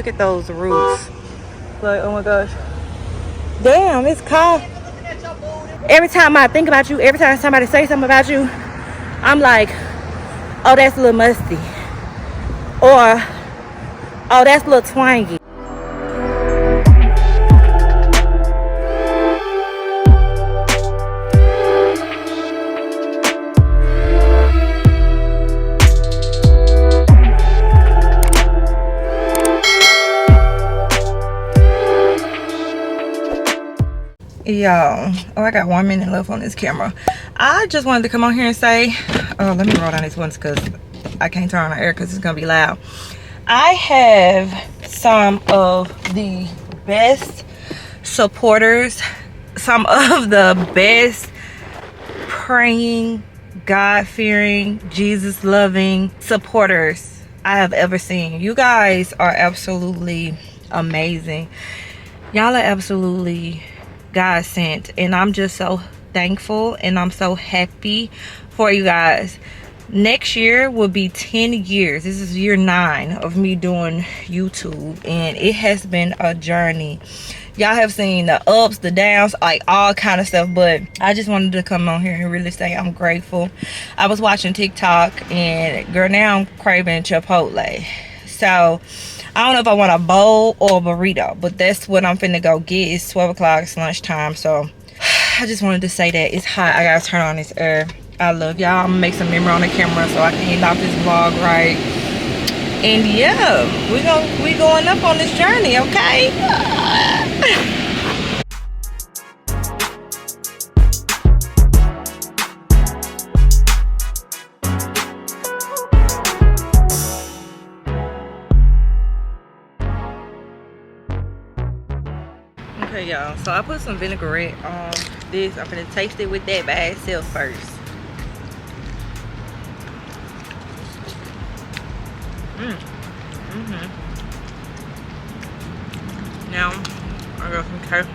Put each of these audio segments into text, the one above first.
Look at those roofs. Like, oh my gosh. Damn, it's cold. Every time I think about you, every time somebody say something about you, I'm like, oh, that's a little musty. Or, oh, that's a little twangy. Y'all, oh, I got 1 minute left on this camera. I just wanted to come on here and say, oh, let me roll down these ones because I can't turn on the air because it's gonna be loud. I have some of the best supporters, some of the best praying, God-fearing, Jesus-loving supporters I have ever seen. You guys are absolutely amazing. Y'all are absolutely God sent, and I'm just so thankful and I'm so happy for you guys. Next year will be 10 years. This is year 9 of me doing YouTube, and it has been a journey. Y'all have seen the ups, the downs, like all kind of stuff, but I just wanted to come on here and really say I'm grateful. I was watching TikTok, and girl, now I'm craving Chipotle. So I don't know if I want a bowl or a burrito, but that's what I'm finna go get. It's 12 o'clock, it's lunchtime, so I just wanted to say that it's hot. I gotta turn on this air. I love y'all. I'm gonna make some memory on the camera so I can end off this vlog right. And yeah, we going up on this journey, okay? Okay, y'all, so I put some vinaigrette on this. I'm gonna taste it with that by itself first. Now I got some capers.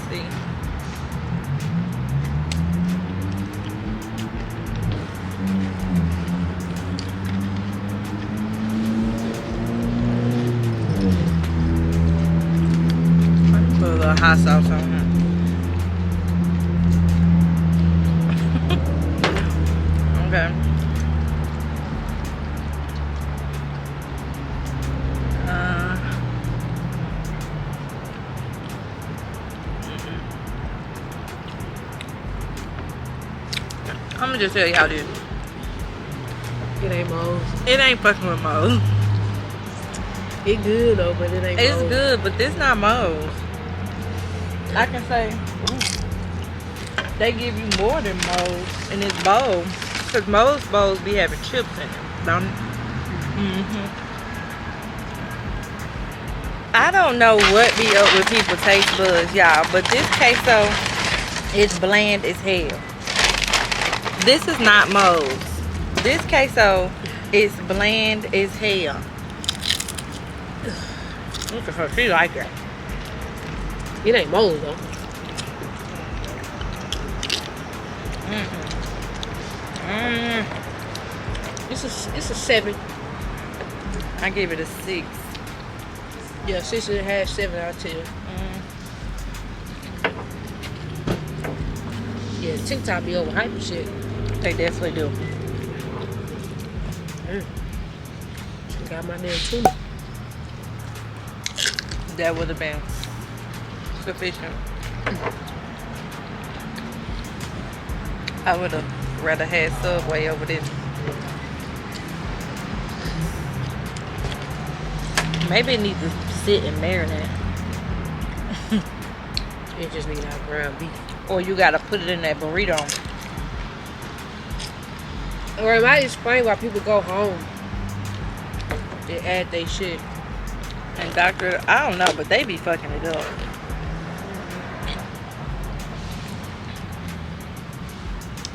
See. Put a little hot sauce on it. Okay. I'm gonna just tell y'all this. It ain't Moe's. It ain't fucking with Moe's. It good though, but it ain't It's Moe's. good, but this not Moe's. I can say they give you more than Moe's in this bowl. Because most bowls be having chips in them, don't it? I don't know what be up with people's taste buds, y'all, but this queso is bland as hell. This is not Moe's. This queso is bland as hell. Look at her, she like it. It ain't Moe's though. It's a 7. I give it a 6. Yeah, 6.5, 7 out of 10. Yeah, TikTok be overhyped shit. They definitely do. Got my damn tuna. That would have been sufficient. I would have rather had Subway over this. Maybe it needs to sit and marinate. It just need to have ground beef. Or you gotta put it in that burrito. Or it might explain why people go home. They add they shit. And Doctor, I don't know, but they be fucking it up.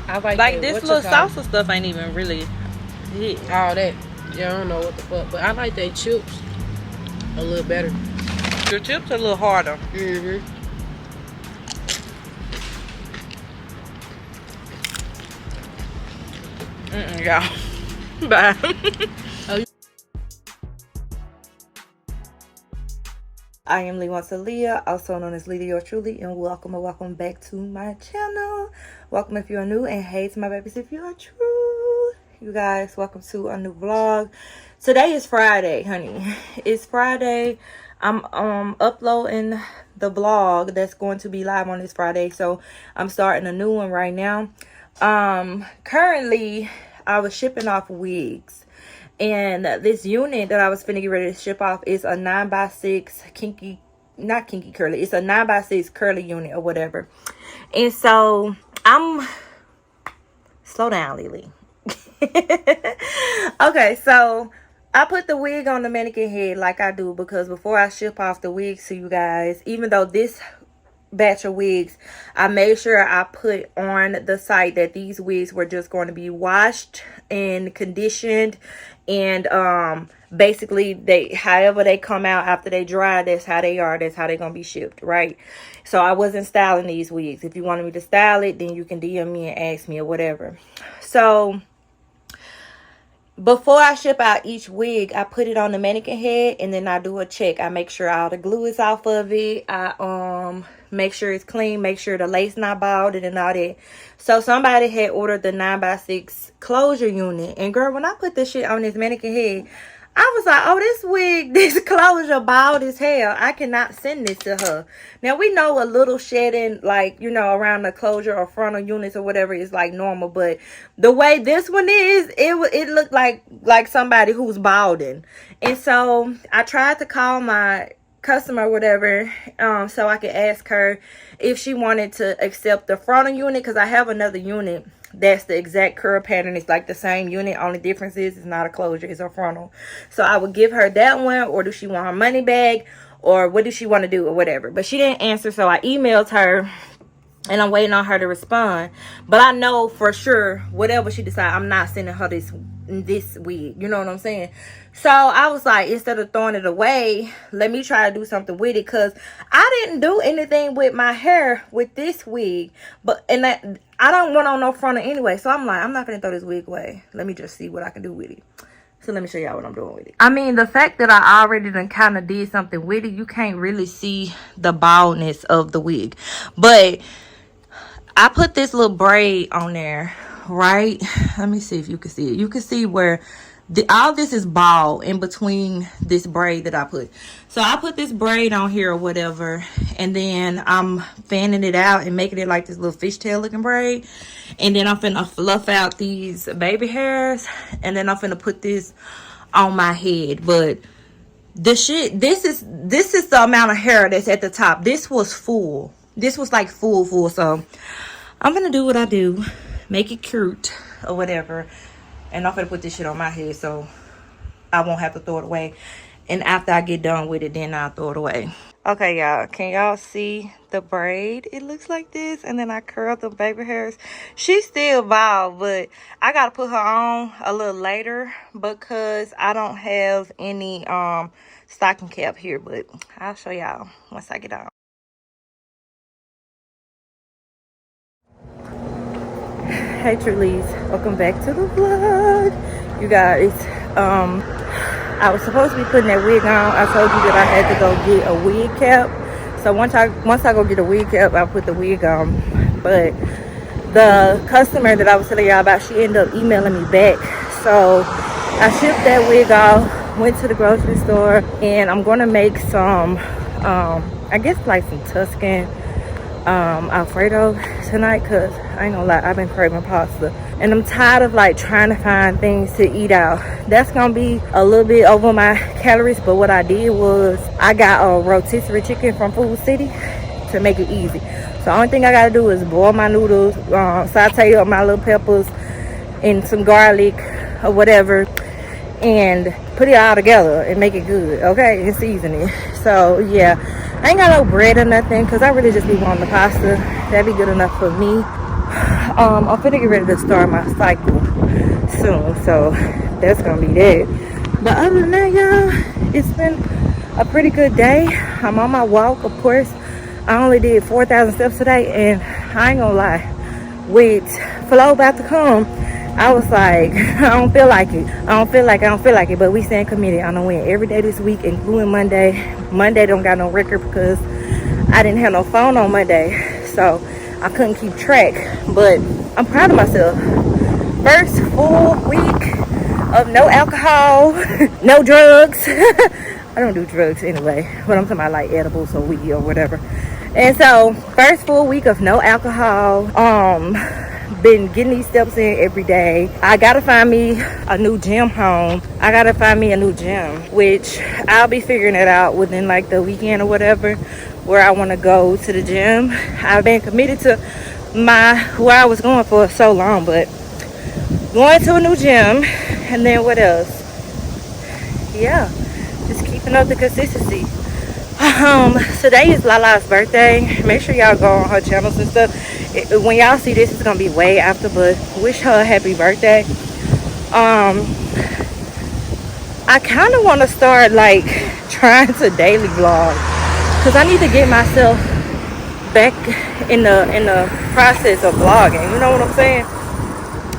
I like this little salsa stuff ain't even really hit. All that. Yeah, I don't know what the fuck. But I like they chips a little better. Your chips are a little harder. Y'all. Bye. I am LeWonta, also known as LeeLee or TruLee, and welcome back to my channel. Welcome if you are new, and hey to my babies if you are true. You guys, welcome to a new vlog. Today is Friday, honey. It's Friday. I'm uploading the vlog that's going to be live on this Friday, so I'm starting a new one right now. Currently I was shipping off wigs. And this unit that I was finna get ready to ship off is a 9x6 kinky, not kinky curly. It's a 9x6 curly unit or whatever. And so slow down, LeeLee. Okay, so I put the wig on the mannequin head like I do because before I ship off the wigs to you guys, even though this batch of wigs, I made sure I put on the site that these wigs were just going to be washed and conditioned, and basically however they come out after they dry, that's how they are, that's how they're gonna be shipped, right? So I wasn't styling these wigs. If you wanted me to style it, then you can DM me and ask me or whatever. So before I ship out each wig, I put it on the mannequin head, and then I do a check. I make sure all the glue is off of it. I make sure it's clean, make sure the lace not balded and all that. So somebody had ordered the 9x6 closure unit, and girl, when I put this shit on this mannequin head, I was like, oh, this wig, this closure bald as hell. I cannot send this to her. Now, we know a little shedding, like, you know, around the closure or frontal units or whatever is like normal. But the way this one is, it looked like somebody who's balding. And so I tried to call my customer or whatever, so I could ask her if she wanted to accept the frontal unit, because I have another unit that's the exact curl pattern. It's like the same unit, only difference is it's not a closure, it's a frontal. So I would give her that one, or do she want her money back, or what does she want to do or whatever. But she didn't answer, so I emailed her, and I'm waiting on her to respond. But I know for sure whatever she decides, I'm not sending her this wig, you know what I'm saying? So I was like, instead of throwing it away, let me try to do something with it, because I didn't do anything with my hair with this wig, and I don't want on no frontal anyway. So I'm like, I'm not gonna throw this wig away. Let me just see what I can do with it. So let me show y'all what I'm doing with it. I mean, the fact that I already done kind of did something with it, you can't really see the baldness of the wig. But I put this little braid on there, right? Let me see if you can see it. You can see where all this is bald in between this braid that I put. So I put this braid on here or whatever, and then I'm fanning it out and making it like this little fishtail looking braid. And then I'm finna fluff out these baby hairs, and then I'm finna put this on my head. But this is the amount of hair that's at the top. This was full. This was like full. So I'm gonna do what I do, make it cute or whatever, and I'm gonna put this shit on my head so I won't have to throw it away. And after I get done with it, then I'll throw it away. Okay, y'all, can y'all see the braid? It looks like this, and then I curl the baby hairs. She's still bald, but I gotta put her on a little later because I don't have any stocking cap here, but I'll show y'all once I get on. Hey TruLees, welcome back to the vlog. You guys, I was supposed to be putting that wig on. I told you that I had to go get a wig cap. So once I go get a wig cap, I'll put the wig on. But the customer that I was telling y'all about, she ended up emailing me back. So I shipped that wig off, went to the grocery store, and I'm gonna make some I guess like some Tuscan Alfredo tonight, because I ain't gonna lie, I've been craving pasta, and I'm tired of like trying to find things to eat out. That's gonna be a little bit over my calories, but what I did was I got a rotisserie chicken from Food City to make it easy. So the only thing I gotta do is boil my noodles, saute up my little peppers and some garlic or whatever, and put it all together and make it good, okay, and season it. So yeah, I ain't got no bread or nothing because I really just be wanting the pasta. That'd be good enough for me. I'm finna get ready to start my cycle soon, so that's gonna be that. But other than that, y'all, it's been a pretty good day. I'm on my walk, of course. I only did 4,000 steps today, and I ain't gonna lie, with Flo about to come, I was like, I don't feel like it. I don't feel like it. But we staying committed. I'm gonna win every day this week, including Monday. Monday don't got no record because I didn't have no phone on Monday, so I couldn't keep track. But I'm proud of myself. First full week of no alcohol, no drugs. I don't do drugs anyway, but I'm talking about like edibles or weed or whatever. And so first full week of no alcohol. Been getting these steps in every day. I gotta find me a new gym home. I gotta find me a new gym, which I'll be figuring it out within like the weekend or whatever, where I want to go to the gym. I've been committed to where I was going for so long, but going to a new gym. And then what else? Yeah, just keeping up the consistency. Today is Lala's birthday. Make sure y'all go on her channels and stuff. When y'all see this, it's gonna be way after, but wish her a happy birthday. I kind of want to start like trying to daily vlog, because I need to get myself back in the process of vlogging. You know what I'm saying?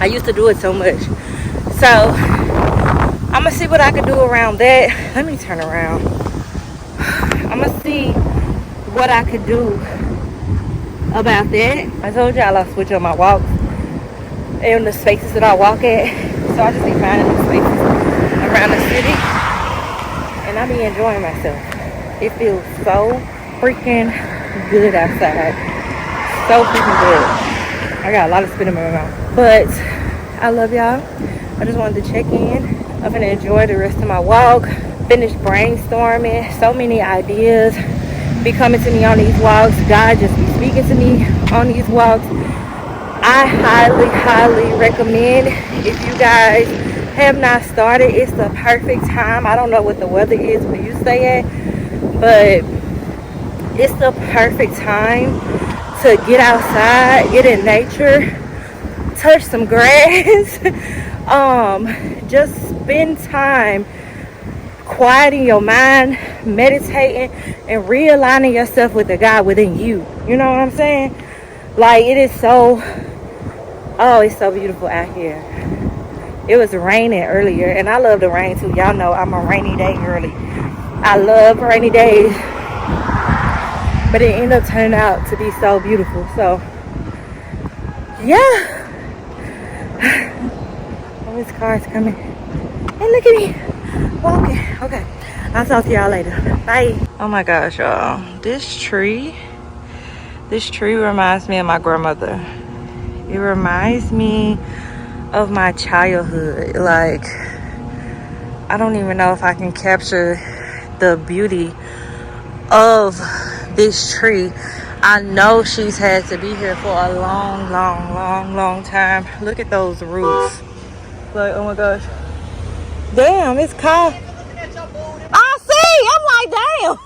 I used to do it so much. So I'm gonna see what I can do around that. Let me turn around. I'm gonna see what I could do about that. I told y'all I switch up my walks and the spaces that I walk at. So I just be finding the spaces around the city, and I be enjoying myself. It feels so freaking good outside. So freaking good. I got a lot of spit in my mouth. But I love y'all. I just wanted to check in. I'm gonna enjoy the rest of my walk. Finish brainstorming. So many ideas be coming to me on these walks. God just be speaking to me on these walks. I highly recommend, if you guys have not started, it's the perfect time. I don't know what the weather is where you stay at, but it's the perfect time to get outside, get in nature, touch some grass. Just spend time quieting your mind, meditating, and realigning yourself with the God within you. You know what I'm saying? Like, it is so, oh, it's so beautiful out here. It was raining earlier, and I love the rain too. Y'all know I'm a rainy day girly. I love rainy days, but it ended up turning out to be so beautiful. So yeah. Oh, this car's coming. Hey, look at me walking. Okay, I'll talk to y'all later. Bye. Oh my gosh, y'all, this tree reminds me of my grandmother. It reminds me of my childhood. Like, I don't even know if I can capture the beauty of this tree. I know she's had to be here for a long time. Look at those roots. Like, oh my gosh. Damn, it's cold. I see. I'm like, damn.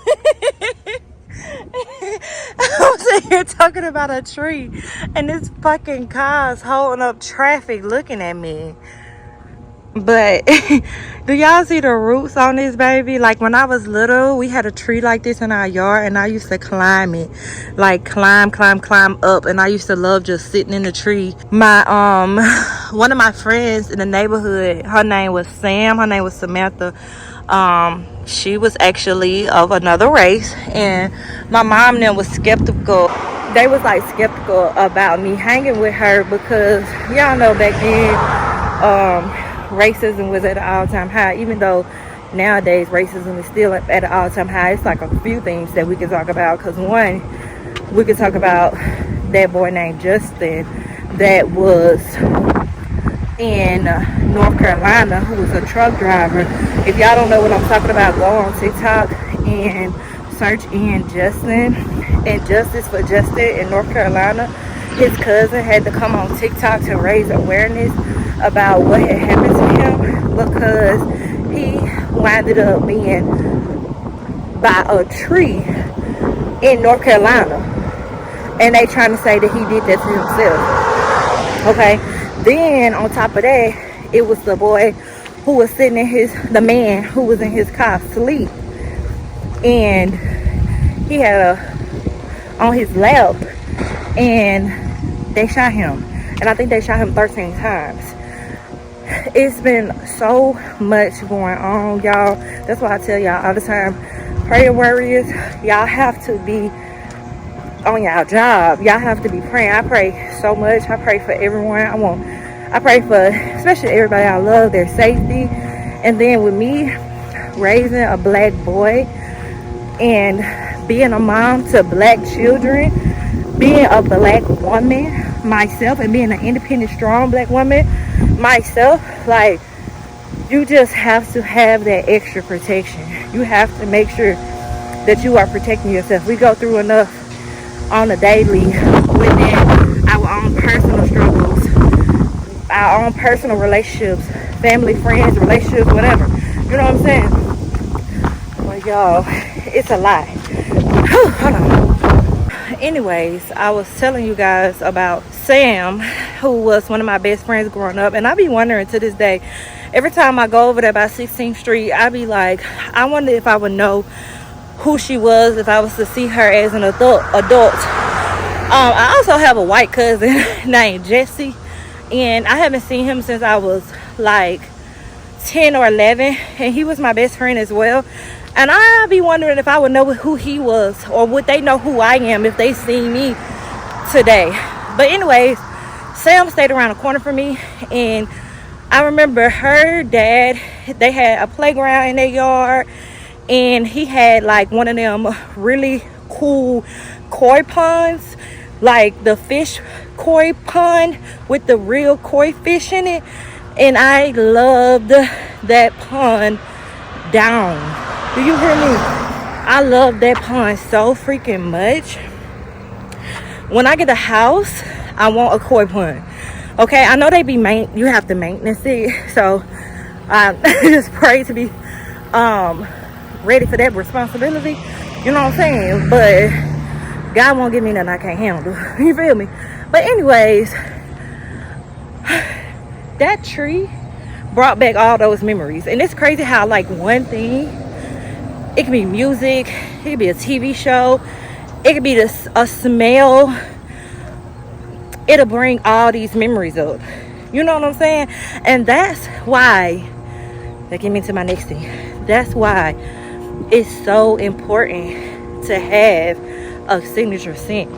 I'm sitting here talking about a tree, and this fucking car's holding up traffic looking at me. But do y'all see the roots on this baby? Like, when I was little, we had a tree like this in our yard, and I used to climb it. Like, climb up, and I used to love just sitting in the tree. My one of my friends in the neighborhood, her name was Sam, her name was Samantha. She was actually of another race, and my mom then was skeptical. They was like skeptical about me hanging with her, because y'all know back then racism was at an all-time high. Even though nowadays racism is still at an all-time high, it's like a few things that we can talk about. Because one, we could talk about that boy named Justin that was in North Carolina, who was a truck driver. If y'all don't know what I'm talking about, go on TikTok and search in Justin and Justice for Justin in North Carolina. His cousin had to come on TikTok to raise awareness about what had happened to him, because he winded up being by a tree in North Carolina, and they trying to say that he did that to himself. Okay, then on top of that, it was the boy who was sitting in the man who was in his car asleep, and he had on his lap, and they shot him, and I think they shot him 13 times. It's been so much going on, y'all. That's why I tell y'all all the time, prayer warriors, y'all have to be on y'all job. Y'all have to be praying. I pray so much. I pray for everyone. I pray for especially everybody I love, their safety. And then with me raising a black boy and being a mom to black children, being a black woman myself, and being an independent, strong black woman myself, like, you just have to have that extra protection. You have to make sure that you are protecting yourself. We go through enough on a daily within our own personal struggles, our own personal relationships, family, friends, relationships, whatever. You know what I'm saying? But y'all, it's a lot. Whew, hold on. Anyways, I was telling you guys about Sam, who was one of my best friends growing up, and I be wondering to this day, every time I go over there by 16th Street, I be like, I wonder if I would know who she was if I was to see her as an adult. I also have a white cousin named Jesse, and I haven't seen him since I was like 10 or 11, and he was my best friend as well. And I be wondering if I would know who he was, or would they know who I am if they see me today. But anyways, Sam stayed around the corner from me, and I remember her dad, they had a playground in their yard, and he had like one of them really cool koi ponds, like the fish koi pond with the real koi fish in it. And I loved that pond down. Do you hear me? I love that pond so freaking much. When I get a house, I want a koi pond. Okay, I know they be you have to maintenance it, so I just pray to be ready for that responsibility. You know what I'm saying? But God won't give me nothing I can't handle. You feel me? But anyways, that tree brought back all those memories. And it's crazy how like one thing, it could be music, it could be a TV show, it could be a smell. It'll bring all these memories up. You know what I'm saying? And that's why, that get me to my next thing. That's why it's so important to have a signature scent.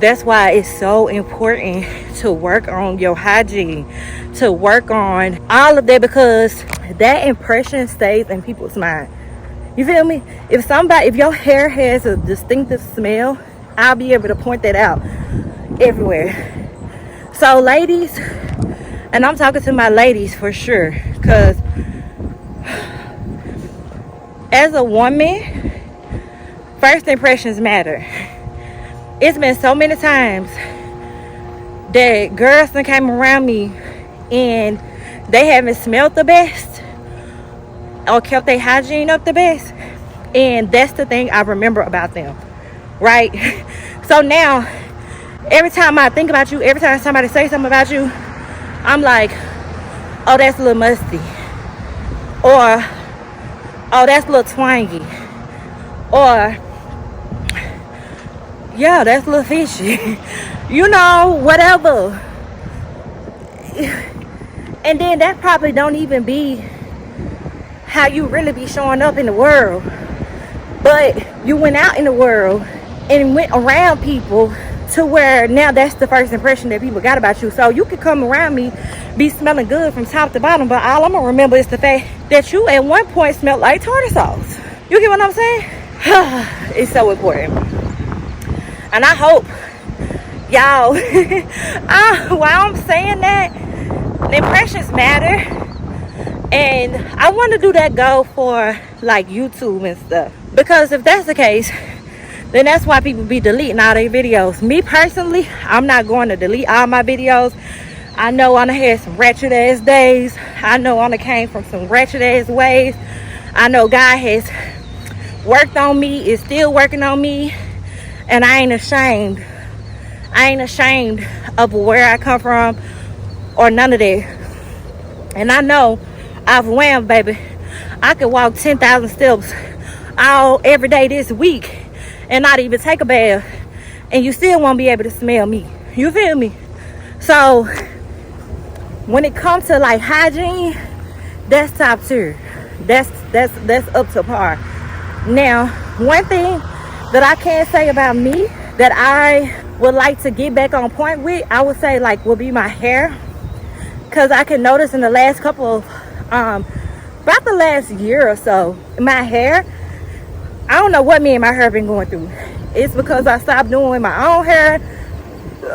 That's why it's so important to work on your hygiene, to work on all of that, because that impression stays in people's mind. You feel me? If your hair has a distinctive smell, I'll be able to point that out everywhere. So ladies, and I'm talking to my ladies for sure, because as a woman, first impressions matter. It's been so many times that girls that came around me and they haven't smelled the best or kept their hygiene up the best, and that's the thing I remember about them, right? So now every time I think about you, every time somebody says something about you, I'm like, oh, that's a little musty, or oh, that's a little twangy, or yeah, that's a little fishy. You know, whatever. And then that probably don't even be how you really be showing up in the world. But you went out in the world and went around people to where now that's the first impression that people got about you. So you could come around me, be smelling good from top to bottom, but all I'm gonna remember is the fact that you at one point smelled like tartar sauce. You get what I'm saying? It's so important. And I hope y'all, while I'm saying that, the impressions matter. And I want to do that goal for like YouTube and stuff. Because if that's the case, then that's why people be deleting all their videos. Me personally, I'm not going to delete all my videos. I know I done had some ratchet ass days. I know I done came from some ratchet ass ways. I know God has worked on me, is still working on me. And I ain't ashamed. I ain't ashamed of where I come from or none of that. And I know I've whammed, baby. I could walk 10,000 steps every day this week and not even take a bath, and you still won't be able to smell me. You feel me? So when it comes to like hygiene, that's top tier. That's up to par. Now, one thing that I can say about me that I would like to get back on point with, I would say like would be my hair. Cause I can notice in the last couple of about the last year or so, my hair, I don't know what me and my hair have been going through. It's because I stopped doing my own hair,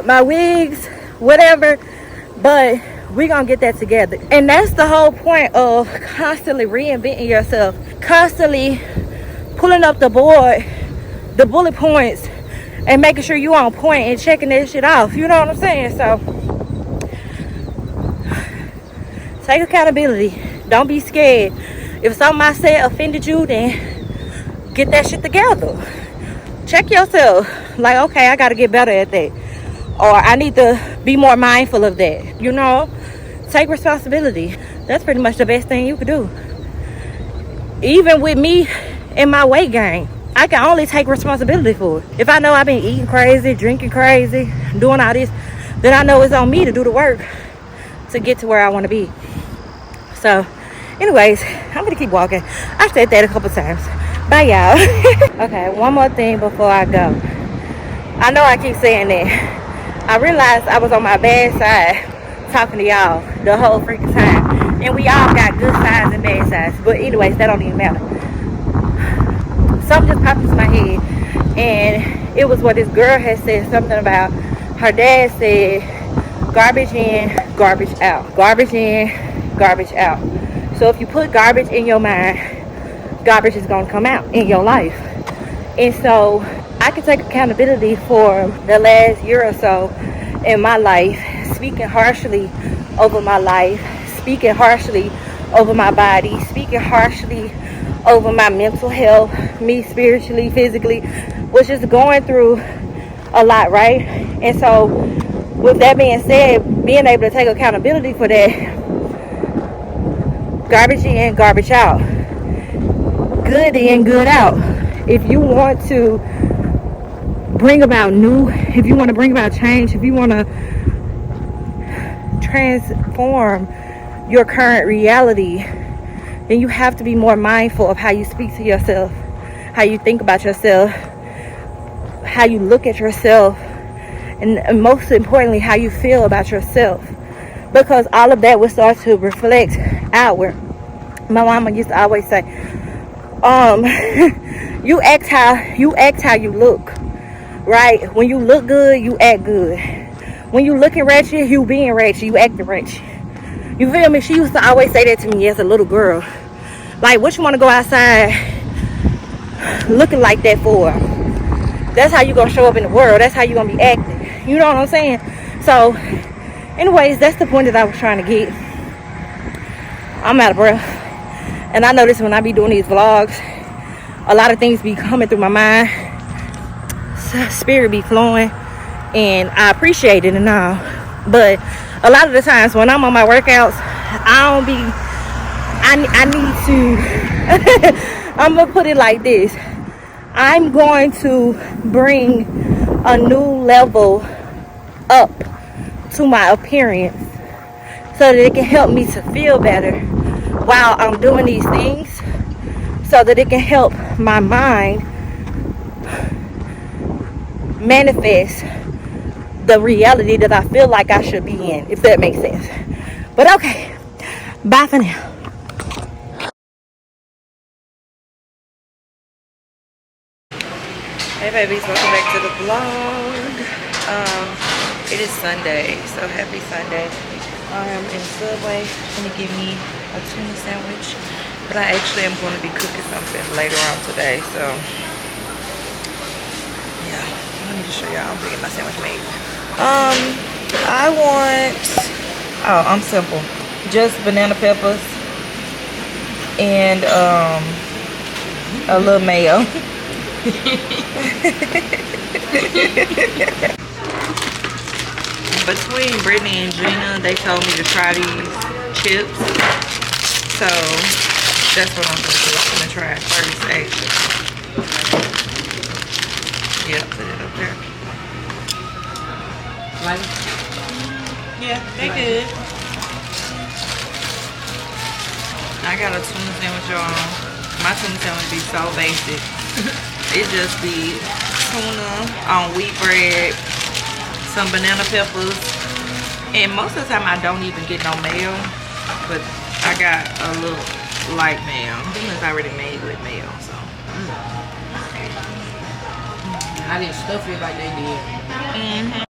my wigs, whatever, but we're gonna get that together. And that's the whole point of constantly reinventing yourself, constantly pulling up the board, the bullet points, and making sure you on point and checking that shit off. You know what I'm saying? So take accountability. Don't be scared. If something I said offended you, then get that shit together. Check yourself. Like, okay, I gotta get better at that, or I need to be more mindful of that. You know, take responsibility. That's pretty much the best thing you could do. Even with me and my weight gain, I can only take responsibility for it. If I know I've been eating crazy, drinking crazy, doing all this, then I know it's on me to do the work to get to where I want to be. So anyways, I'm gonna keep walking. I said that a couple times. Bye, y'all. Okay, one more thing before I go. I know I keep saying that. I realized I was on my bad side talking to y'all the whole freaking time. And we all got good sides and bad sides. But anyways, that don't even matter. Something just popped into my head. And it was what this girl had said, something about her dad said, garbage in, garbage out. Garbage in, garbage out. So if you put garbage in your mind, garbage is going to come out in your life. And so I can take accountability for the last year or so in my life, speaking harshly over my life, speaking harshly over my body, speaking harshly over my mental health, me spiritually, physically, was just going through a lot, right? And so with that being said, being able to take accountability for that, garbage in, garbage out, good in, good out. If you want to bring about if you want to bring about change, if you want to transform your current reality, then you have to be more mindful of how you speak to yourself, how you think about yourself, how you look at yourself, and most importantly, how you feel about yourself. Because all of that will start to reflect outward. My mama used to always say, you act how you look, right? When you look good, you act good. When you looking ratchet, you being ratchet, you acting ratchet. You feel me? She used to always say that to me as a little girl. Like, what you want to go outside looking like that for? That's how you gonna show up in the world. That's how you gonna be acting. You know what I'm saying? So anyways, that's the point that I was trying to get. I'm out of breath. And I notice when I be doing these vlogs, a lot of things be coming through my mind. Spirit be flowing. And I appreciate it and all. But a lot of the times when I'm on my workouts, I need to, I'm going to put it like this. I'm going to bring a new level up to my appearance so that it can help me to feel better while I'm doing these things, so that it can help my mind manifest the reality that I feel like I should be in, if that makes sense. But okay, bye for now. Hey babies, welcome back to the vlog. It is Sunday, so happy Sunday. I'm in Subway, gonna give me a tuna sandwich, but I actually am going to be cooking something later on today, so yeah, let me just show y'all. I'm gonna get my sandwich made. I want, I'm simple, just banana peppers and a little mayo. Between Brittany and Gina, they told me to try these chips, so that's what I'm gonna do. I'm gonna try it first, actually. Yeah, put it up there. Like, yeah, they good. I got a tuna sandwich, y'all. My tuna sandwich be so basic. It just be tuna on wheat bread, some banana peppers, and most of the time I don't even get no mayo, but I got a little light mayo. It's already made with mayo, so. I didn't stuff it like they did.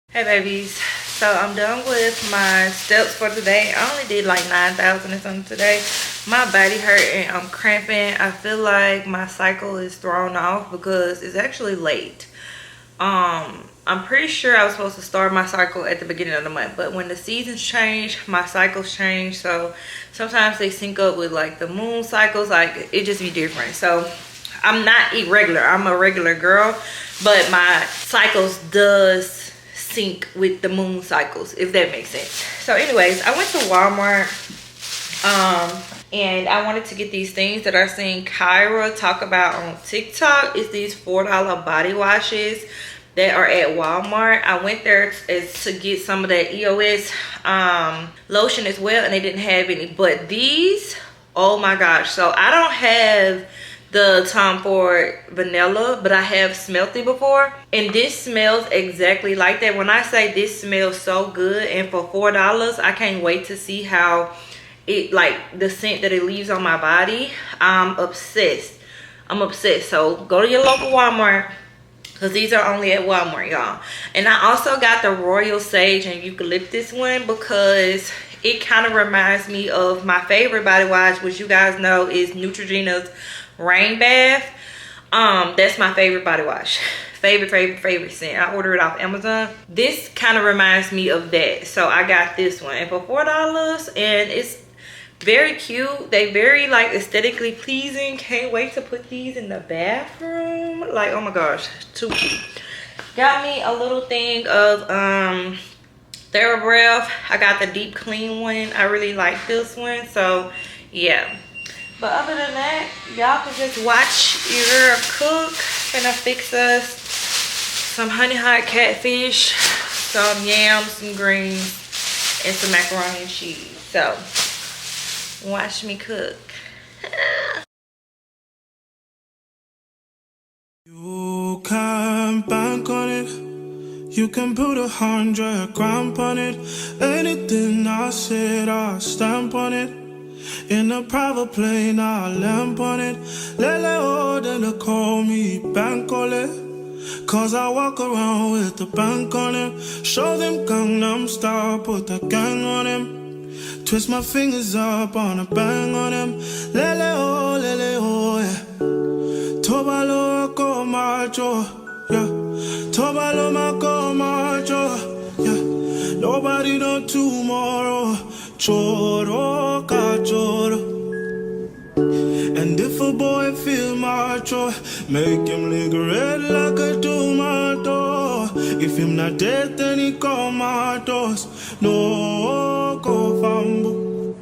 Hey babies, so I'm done with my steps for today. I only did like 9,000 or something today. My body hurt and I'm cramping. I feel like my cycle is thrown off because it's actually late. I'm pretty sure I was supposed to start my cycle at the beginning of the month, but when the seasons change, my cycles change. So sometimes they sync up with like the moon cycles, like it just be different. So I'm not irregular, I'm a regular girl, but my cycles does sync with the moon cycles, if that makes sense. So anyways, I went to Walmart and I wanted to get these things that I seen Kyra talk about on TikTok. It's these $4 body washes that are at Walmart. I went there to get some of that EOS lotion as well, and they didn't have any, but these, oh my gosh. So I don't have the Tom Ford vanilla, but I have smelt it before, and this smells exactly like that. When I say this smells so good, and for $4, I can't wait to see how it, like the scent that it leaves on my body. I'm obsessed. I'm obsessed. So go to your local Walmart, because these are only at Walmart, y'all. And I also got the Royal Sage and Eucalyptus one because it kind of reminds me of my favorite body wash, which you guys know is Neutrogena's Rain Bath. That's my favorite body wash. Favorite scent. I ordered it off Amazon. This kind of reminds me of that, so I got this one, and for $4, and it's very cute. They very like aesthetically pleasing. Can't wait to put these in the bathroom. Like, oh my gosh, too cute. Got me a little thing of TheraBreath. I got the deep clean one. I really like this one, so yeah. But other than that, y'all can just watch your girl cook. Gonna fix us some honey hot catfish, some yams, some greens, and some macaroni and cheese. So watch me cook. You can bank on it. You can put 100 grand on it. Anything I said, I'll stamp on it. In a private plane, I'll lamp on it. Lele oh, then they call me Bankole. Cause I walk around with the bank on him. Show them Gangnam Style, put the gang on him. Twist my fingers up on a bang on him. Lele oh, yeah. Tobalo ko macho, yeah. Tobalo mako macho, yeah. Nobody know tomorrow. Choro ka choro. And if a boy feel macho, make him lick red like a tomato. If him not dead, then he comatose. No go fambo.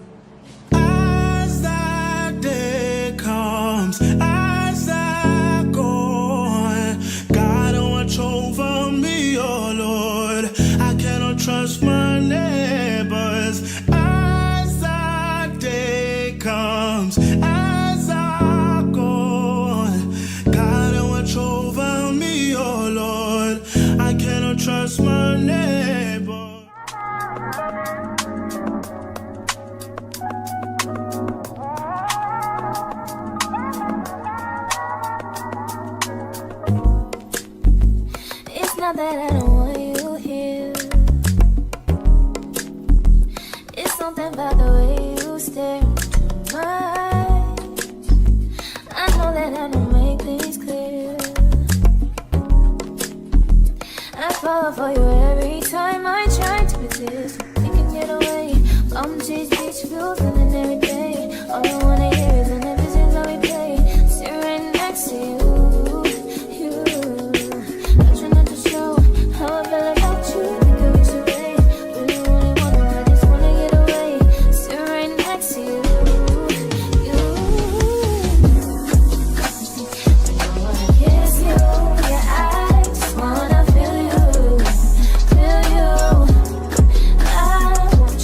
As that day comes, as I go, God watch over me, oh Lord. I cannot trust my neighbors. As that day comes, as I go, God watch over me, oh Lord. I cannot trust my neighbor. It's not that I don't want you here. It's something about the way you stare into my eyes. I know that I don't make things clear. I fall for you every time I try to resist. We can get away. Palm cheese, beach views, and every day. All I wanna hear is an episode that we play. Sit right next to you. I try not to show how I feel about you. Think I wish away. Really wanna, I just wanna get away. Sit right next to you. I don't wanna kiss you. Yeah, I just wanna feel you. I want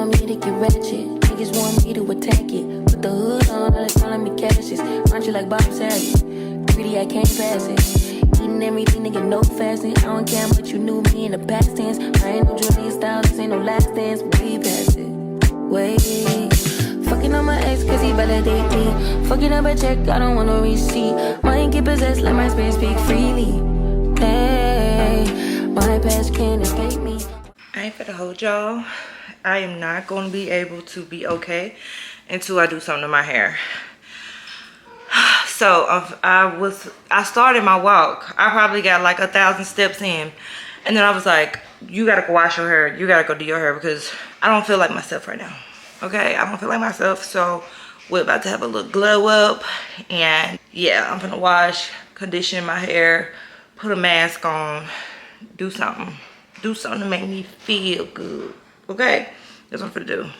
want me to get ratchet. Niggas want me to attack it. Put the hood on, all they calling me Cassius. Aren't you like Bob Saget? Greedy, I can't pass it. Eating everything, nigga, no fasting. I don't care much you knew me in the past tense. I ain't no Julia style, this ain't no last dance. Way past it. Wait. Fucking on my ex cause he validate me. Fucking up a check, I don't want no receipt. Mind get possessed, let my spirit speak freely. Hey, my past can't escape me. I ain't finna hold y'all. I am not gonna be able to be okay until I do something to my hair. So I started my walk. I probably got like 1,000 steps in, and then I was like, you gotta go wash your hair. You gotta go do your hair because I don't feel like myself right now. Okay, I don't feel like myself. So we're about to have a little glow up, and yeah, I'm gonna wash, condition my hair, put a mask on, do something to make me feel good. Okay, that's what I'm gonna do.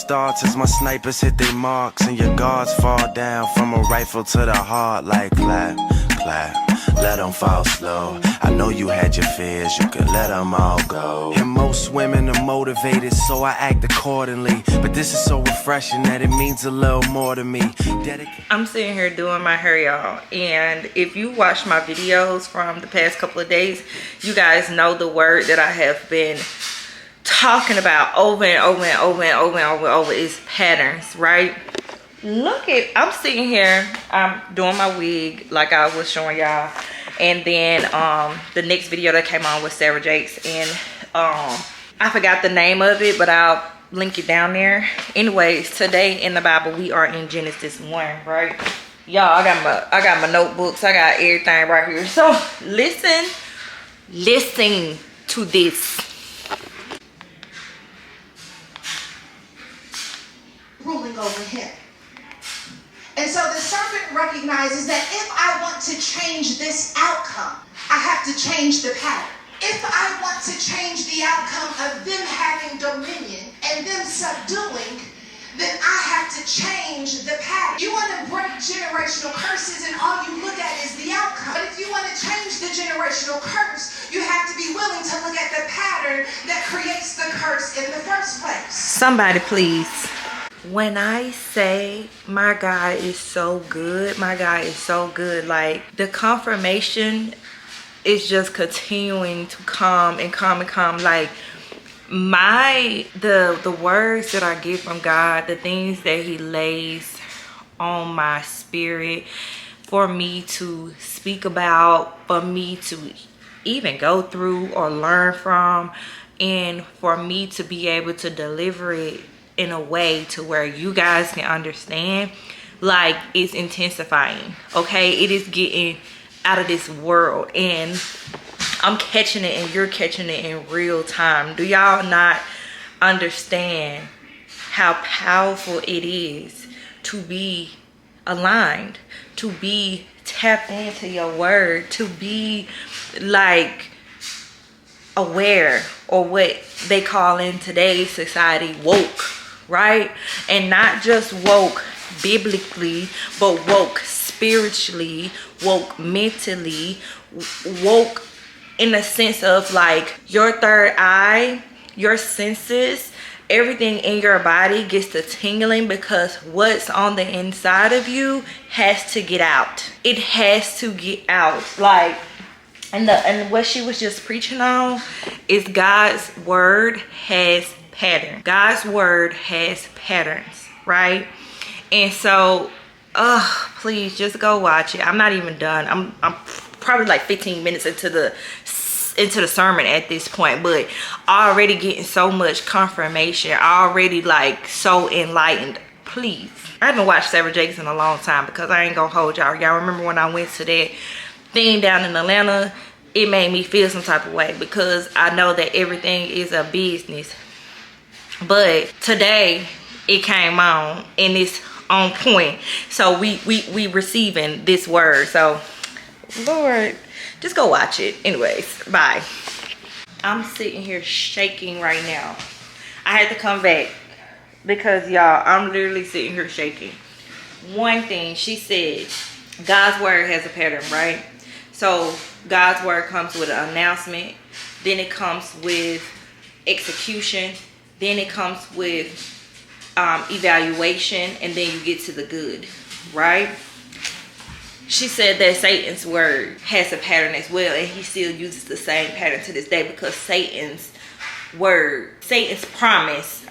Starts as my snipers hit their marks and your guards fall down from a rifle to the heart like clap, clap, let them fall slow. I know you had your fears, you could let them all go. And most women are motivated, so I act accordingly. But this is so refreshing that it means a little more to me. I'm sitting here doing my hair, y'all, and if you watch my videos from the past couple of days, you guys know the word that I have been talking about over and over and over and over and over and over is patterns, right? Look at, I'm sitting here, I'm doing my wig like I was showing y'all, and then the next video that came on was Sarah Jakes, and I forgot the name of it, but I'll link it down there. Anyways, today in the Bible we are in Genesis 1, right? Y'all, I got my notebooks, I got everything right here. So listen to this. Ruling over him. And so the serpent recognizes that if I want to change this outcome, I have to change the pattern. If I want to change the outcome of them having dominion and them subduing, then I have to change the pattern. You want to break generational curses and all you look at is the outcome. But if you want to change the generational curse, you have to be willing to look at the pattern that creates the curse in the first place. Somebody please. When I say my God is so good, my God is so good, like the confirmation is just continuing to come and come and come. Like the words that I get from God, the things that he lays on my spirit for me to speak about, for me to even go through or learn from, and for me to be able to deliver it in a way to where you guys can understand, like it's intensifying. Okay, it is getting out of this world, and I'm catching it and you're catching it in real time. Do y'all not understand how powerful it is to be aligned, to be tapped into your word, to be like aware, or what they call in today's society woke, right? And not just woke biblically, but woke spiritually, woke mentally, woke in the sense of like your third eye, your senses, everything in your body gets to tingling because what's on the inside of you has to get out. It has to get out. Like, and what she was just preaching on is God's word has pattern. God's word has patterns, right? And so, please just go watch it. I'm not even done. I'm probably like 15 minutes into the sermon at this point, but already getting so much confirmation, already like so enlightened. Please, I haven't watched Sarah Jakes in a long time because I ain't gonna hold y'all. Y'all remember when I went to that thing down in Atlanta? It made me feel some type of way because I know that everything is a business. But today it came on and it's on point. So we receiving this word. So Lord, just go watch it. Anyways, bye. I'm sitting here shaking right now. I had to come back because y'all, I'm literally sitting here shaking. One thing she said, God's word has a pattern, right? So God's word comes with an announcement, then it comes with execution, then it comes with evaluation, and then you get to the good, right? She said that Satan's word has a pattern as well, and he still uses the same pattern to this day, because Satan's word, Satan's promise,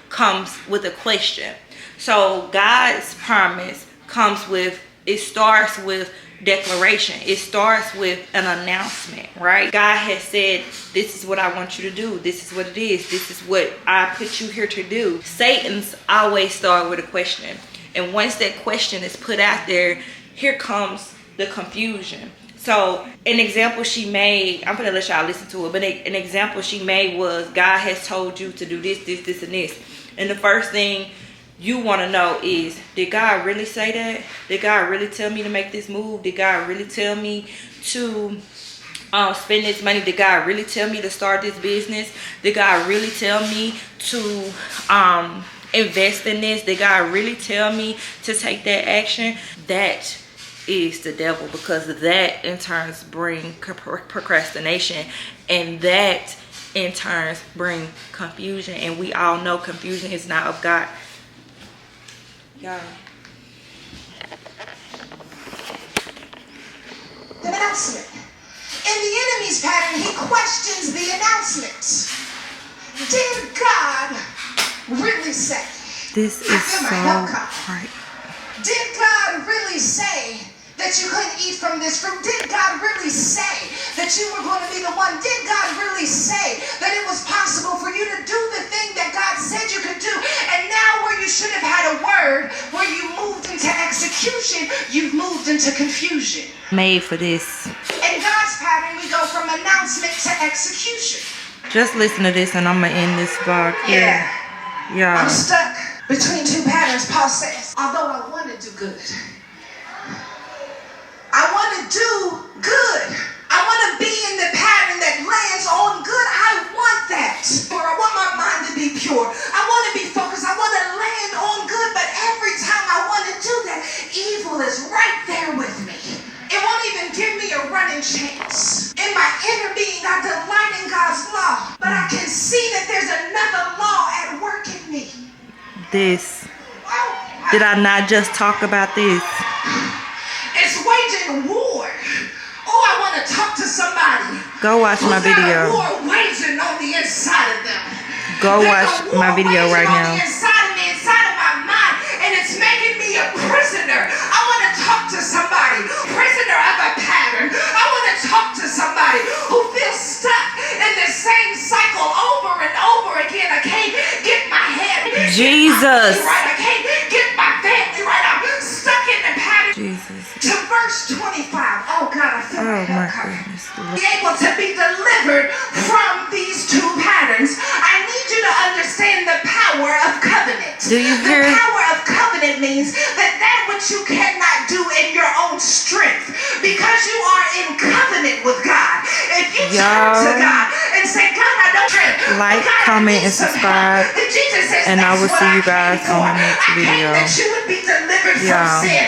comes with a question. So God's promise comes with, it starts with declaration. It starts with an announcement, right? God has said, this is what I want you to do. This is what it is. This is what I put you here to do. Satan's always start with a question. And once that question is put out there, here comes the confusion. So an example she made, I'm gonna let y'all listen to it, but an example she made was, God has told you to do this, this, this, and this. And the first thing you want to know is, did God really say that? Did God really tell me to make this move? Did God really tell me to spend this money? Did God really tell me to start this business? Did God really tell me to invest in this? Did God really tell me to take that action? That is the devil, because that in turns bring procrastination, and that in turns bring confusion, and we all know confusion is not of God. Y'all. The announcement. In the enemy's pattern, he questions the announcement. Did God really say? This is so right. Did God really say that you couldn't eat from this fruit? Did God really say that you were going to be the one? Did God really say that it was possible for you to do the thing that God said you could do? And now where you should have had a word, where you moved into execution, you've moved into confusion. Made for this. In God's pattern, we go from announcement to execution. Just listen to this and I'm going to end this vlog here. Yeah. I'm stuck between two patterns. Paul says, although I want to do good, I want to do good. I want to be in the pattern that lands on good. I want that. Or I want my mind to be pure. I want to be focused. I want to land on good. But every time I want to do that, evil is right there with me. It won't even give me a running chance. In my inner being, I delight in God's law. But I can see that there's another law at work in me. This. Did I not just talk about this? It's waging war. Oh, I want to talk to somebody. Go watch my video. War waging on the inside of them. Go watch my video right now. On the inside of me, inside of my mind, and it's making me a prisoner. I want to talk to somebody, prisoner of a pattern. I want to talk to somebody who feels stuck in the same cycle over and over again. I can't get my head Jesus right. I can't get my family right. I'm stuck in the pattern. Jesus. To verse 25. Oh God, I feel Oh my goodness. goodness. Be able to be delivered from these two patterns. I need you to understand the power of covenant. Do you hear? The power of covenant means that which you cannot do in your own strength, because you are in covenant with God. If you turn to God and say, God, I don't like, comment, and subscribe. Jesus says, and I will see you guys on the next video. I came that you would be delivered from sin.